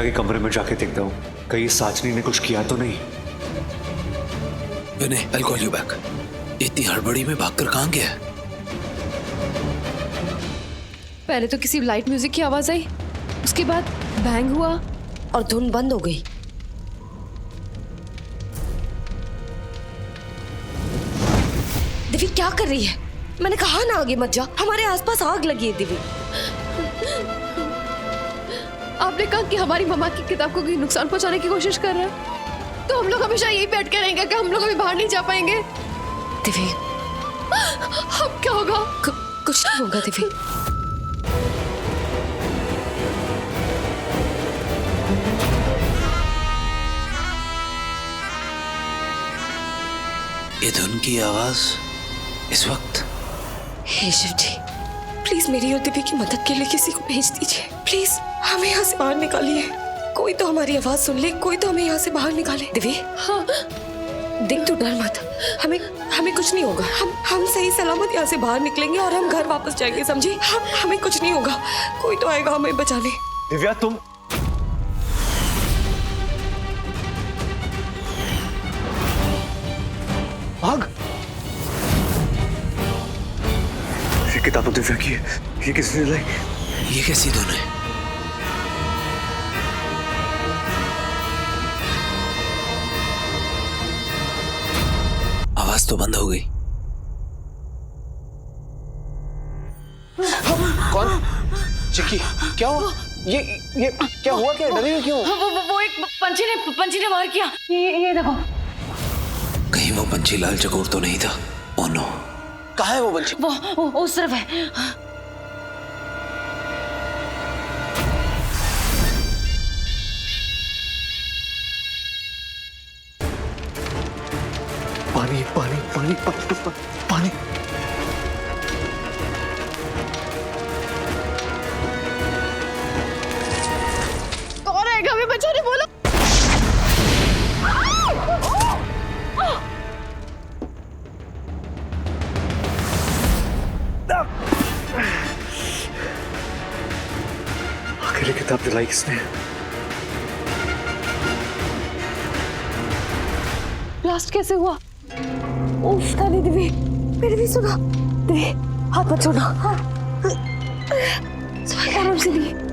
के कमरे में जाके देखता हूँ कहीं साचनी ने कुछ किया तो नहीं। विनय, I'll call you back। इतनी हड़बड़ी में भागकर कहाँ गया? पहले तो किसी लाइट म्यूजिक की आवाज आई, उसके बाद बैंग हुआ और धुन बंद हो गई। दिव्य क्या कर रही है? मैंने कहा ना आगे मत जा, हमारे आसपास आग लगी है। दिव्य, आपने कहा कि हमारी मम्मा की किताब को कोई नुकसान पहुंचाने की कोशिश कर रहा है, तो हम लोग हमेशा यही बैठ के रहेंगे कि हम लोग अभी बाहर नहीं जा पाएंगे। दिव्य, अब क्या होगा? कुछ नहीं होगा दिव्य। ये धुन की आवाज इस वक्त? हे शिव जी, प्लीज मेरी और दिव्य की मदद के लिए किसी को भेज दीजिए। प्लीज हमें यहाँ से बाहर निकालिए। कोई तो हमारी आवाज सुन ले, कोई तो हमें यहाँ से बाहर निकाले। दिव्य, हाँ। देख तू डर मत, हमें कुछ नहीं होगा। हम सही सलामत यहाँ से बाहर निकलेंगे और हम घर वापस जाएंगे, समझी? हमें कुछ नहीं होगा, कोई तो आएगा हमें बचाने। दिव्या तुम भाग। ये किताब तो दिव्या की है, ये किसने लाई? ये कैसी धुन है? आवाज तो बंद हो गई। कौन? चिक्की, क्या हुआ? ये क्या हुआ? क्या डरी हुई क्यों? वो एक पंछी ने वार किया। ये देखो। कहीं वो पंछी लाल चकोर तो नहीं था? Oh no. कहाँ है वो पंछी? वो उस तरफ है। पानी पानी पानी पानी पानी। कौन आएगा हमें बचाने? बोलो। आखिर किताब दिलाई किसने? ब्लास्ट कैसे हुआ? उफ, ताली दिव्य, मेरी भी सुना। दिव्य, हाथ मत छोड़ना। आराम से दिव्य।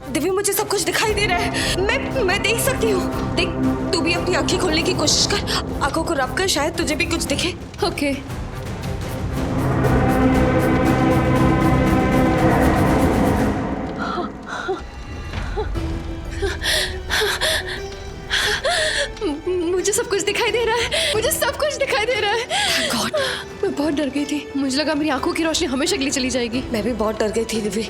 दिव्य, मुझे सब कुछ दिखाई दे रहा है। मैं देख सकती हूँ। देख, तू भी अपनी आंखें खोलने की कोशिश कर, आंखों को रब कर, शायद तुझे भी कुछ दिखे। ओके। मुझे सब कुछ दिखाई दे रहा है, मुझे सब कुछ दिखाई दे रहा है। गॉड, मैं बहुत डर गई थी। मुझे लगा मेरी आंखों की रोशनी हमेशा के लिए चली जाएगी। मैं भी बहुत डर गई थी दिव्य,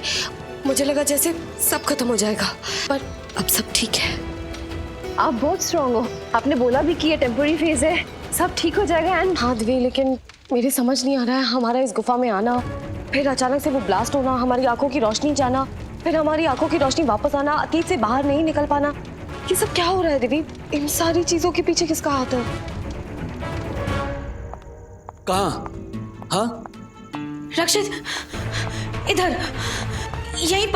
मुझे लगा जैसे सब खत्म हो जाएगा, पर अब सब ठीक है। आप बहुत स्ट्रांग हो। आपने बोला भी कि ये टेम्पररी फेज है, सब ठीक हो जाएगा। एंड हाँ दिव्य, लेकिन मेरी समझ नहीं आ रहा है, हमारा इस गुफा में आना, फिर अचानक से वो ब्लास्ट होना, हमारी आंखों की रोशनी जाना, फिर हमारी आंखों की रोशनी वापस आना, अतीत से बाहर नहीं निकल पाना, ये सब क्या हो रहा है दिव्य? इन सारी चीजों के पीछे किसका हाथ है? कहाँ? हाँ? रक्षित, इधर, यहीं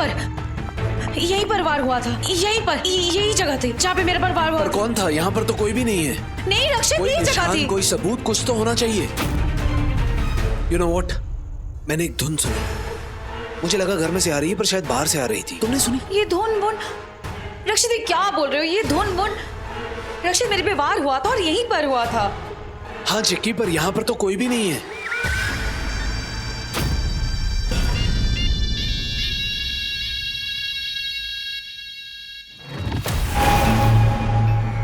पर वार हुआ था। यही जगह थी जहाँ पे मेरे पर वार हुआ। पर कौन था? यहाँ पर तो कोई भी नहीं है। नहीं रक्षित, कोई यही जगह थी। निशान, कोई सबूत, कुछ तो होना चाहिए। You know what? मैंने एक धुन सुनी, मुझे लगा घर में से आ रही है, पर शायद बाहर से आ रही थी। तुमने सुनी? ये धुन बुन, रक्षित ये क्या बोल रहे हो? ये धुन बुन, रक्षित मेरे पे वार हुआ था और यहीं पर हुआ था। हाँ चिक्की, पर यहाँ पर तो कोई भी नहीं है।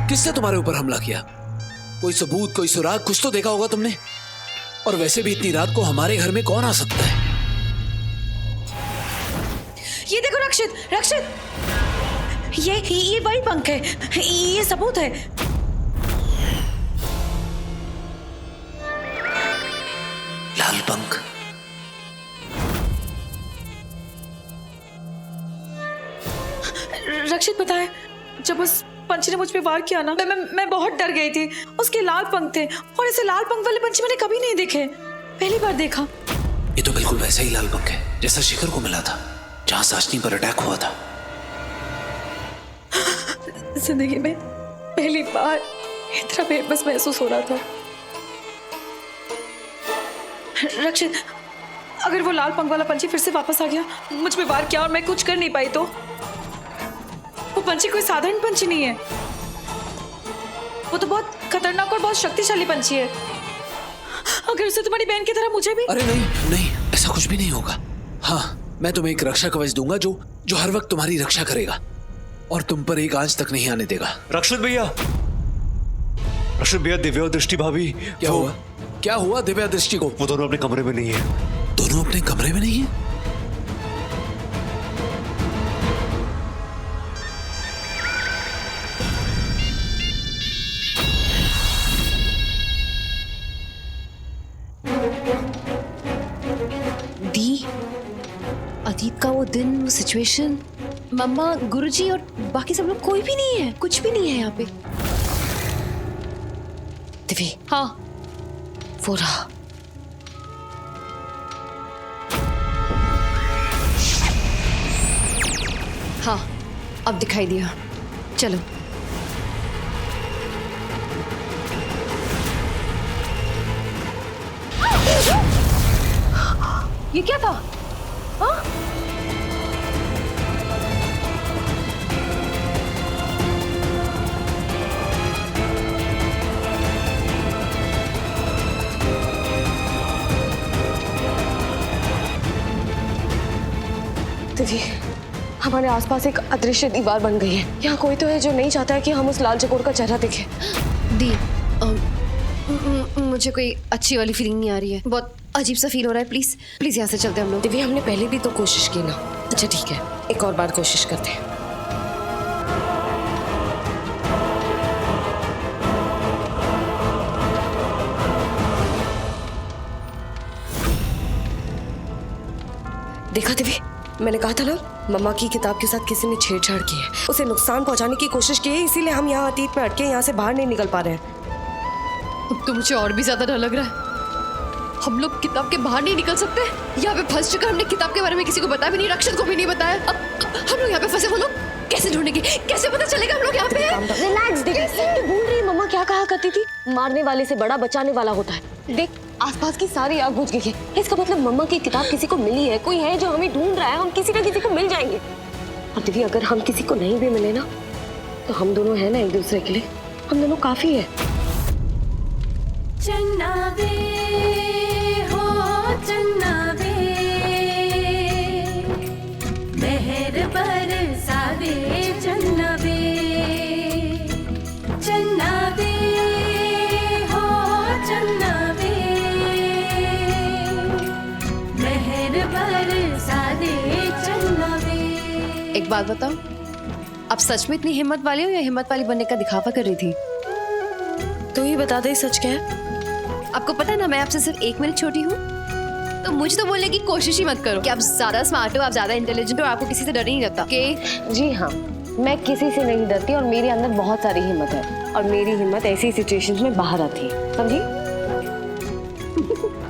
किसने तुम्हारे ऊपर हमला किया? कोई सबूत, कोई सुराग, कुछ तो देखा होगा तुमने। और वैसे भी इतनी रात को हमारे घर में कौन आ सकता है? ये देखो रक्षित, ये वही पंख है, ये सबूत है। लाल पंख। रक्षित पता है, जब उस पंछी ने मुझ पे वार किया ना, मैं बहुत डर गई थी। उसके लाल पंख थे और ऐसे लाल पंख वाले पंछी मैंने कभी नहीं देखे, पहली बार देखा। ये तो बिल्कुल वैसा ही लाल पंख है जैसा शिखर को मिला था जहां साशनी पर अटैक हुआ था। जिंदगी में पहली बार इतना बेबस महसूस हो रहा था। रक्षित, अगर वो लाल पंख वाला पंछी फिर से वापस आ गया, मुझ पे वार किया और मैं कुछ कर नहीं पाई तो? वो पंछी कोई साधारण पंछी नहीं है, वो तो बहुत खतरनाक और बहुत शक्तिशाली पंछी है। अगर उसे तुम्हारी बहन की तरह मुझे भी। अरे नहीं नहीं, ऐसा कुछ भी नहीं होगा। हाँ, मैं तुम्हें एक रक्षा कवच दूंगा जो हर वक्त तुम्हारी रक्षा करेगा और तुम पर एक आंच तक नहीं आने देगा। रक्षित भैया, दिव्या और दृष्टि भाभी। क्या हुआ? क्या हुआ दिव्या दृष्टि को? वो दोनों अपने कमरे में नहीं है। दोनों अपने कमरे में नहीं है? दी, अतीत का वो दिन, वो सिचुएशन, मम्मा, गुरुजी और बाकी सब लोग, कोई भी नहीं है, कुछ भी नहीं है यहाँ पे। दिव्य, हाँ, वो रहा। हाँ, अब दिखाई दिया। चलो। ये क्या था? हाँ? दिव्य, हमारे आसपास एक अदृश्य दीवार बन गई है। यहाँ कोई तो है जो नहीं चाहता है कि हम उस लाल चकोर का चेहरा देखें। दी, मुझे कोई अच्छी वाली फीलिंग नहीं आ रही है, बहुत अजीब सा फील हो रहा है। प्लीज प्लीज यहाँ से चलते हैं हम लोग। दिव्य, हमने पहले भी तो कोशिश की ना। अच्छा ठीक है, एक और बार कोशिश करते हैं। देखा दिव्य, मैंने कहा था ना, मम्मा की किताब के साथ किसी ने छेड़छाड़ की है, उसे नुकसान पहुंचाने की कोशिश की है, इसीलिए हम यहाँ अतीत में अटके यहाँ से बाहर नहीं निकल पा रहे हैं। अब तो मुझे और भी ज्यादा डर लग रहा है। हम लोग किताब के बाहर नहीं निकल सकते। यहाँ पे फंस चुका, हमने किताब के बारे में किसी को बताया भी नहीं, रक्षित को भी नहीं बताया। अब हम लोग यहाँ पे फंसे, वो लोग कैसे ढूंढेंगे, कैसे पता चलेगा हम लोग यहाँ पे हैं? रिलैक्स दिव्य, तू भूल रही मम्मा क्या कहा करती थी, मारने वाले से बड़ा बचाने वाला होता है। देख, आसपास की सारी आग बुझ गई है, इसका मतलब मम्मा की किताब किसी को मिली है, कोई है जो हमें ढूंढ रहा है, हम किसी ना किसी को मिल जाएंगे। और दिव्य, अगर हम किसी को नहीं भी मिले ना, तो हम दोनों हैं ना एक दूसरे के लिए, हम दोनों काफी है। चन्नावे हो चन्नावे, मेहर बरसावे चन्नावे, चन्नावे हो चन्नावे, मेहर बरसावे चन्नावे। एक बात बताओ, आप सच में इतनी हिम्मत वाली हो या हिम्मत वाली बनने का दिखावा कर रही थी? तो ये बता दे सच क्या है? आपको पता है ना, मैं आपसे सिर्फ 1 मिनट छोटी हूँ, तो मुझे तो बोलने की कोशिश ही मत करो कि आप ज्यादा स्मार्ट हो, आप ज्यादा इंटेलिजेंट हो, आपको किसी से डर नहीं लगता। कि जी हाँ, मैं किसी से नहीं डरती और मेरे अंदर बहुत सारी हिम्मत है, और मेरी हिम्मत ऐसी सिचुएशंस में बाहर आती है, समझी?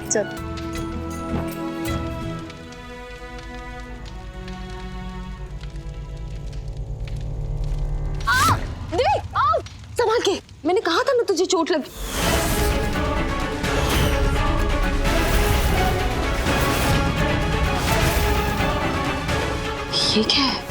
चल। संभाल के, मैंने कहा था ना तुझे चोट लगी। ये क्या है?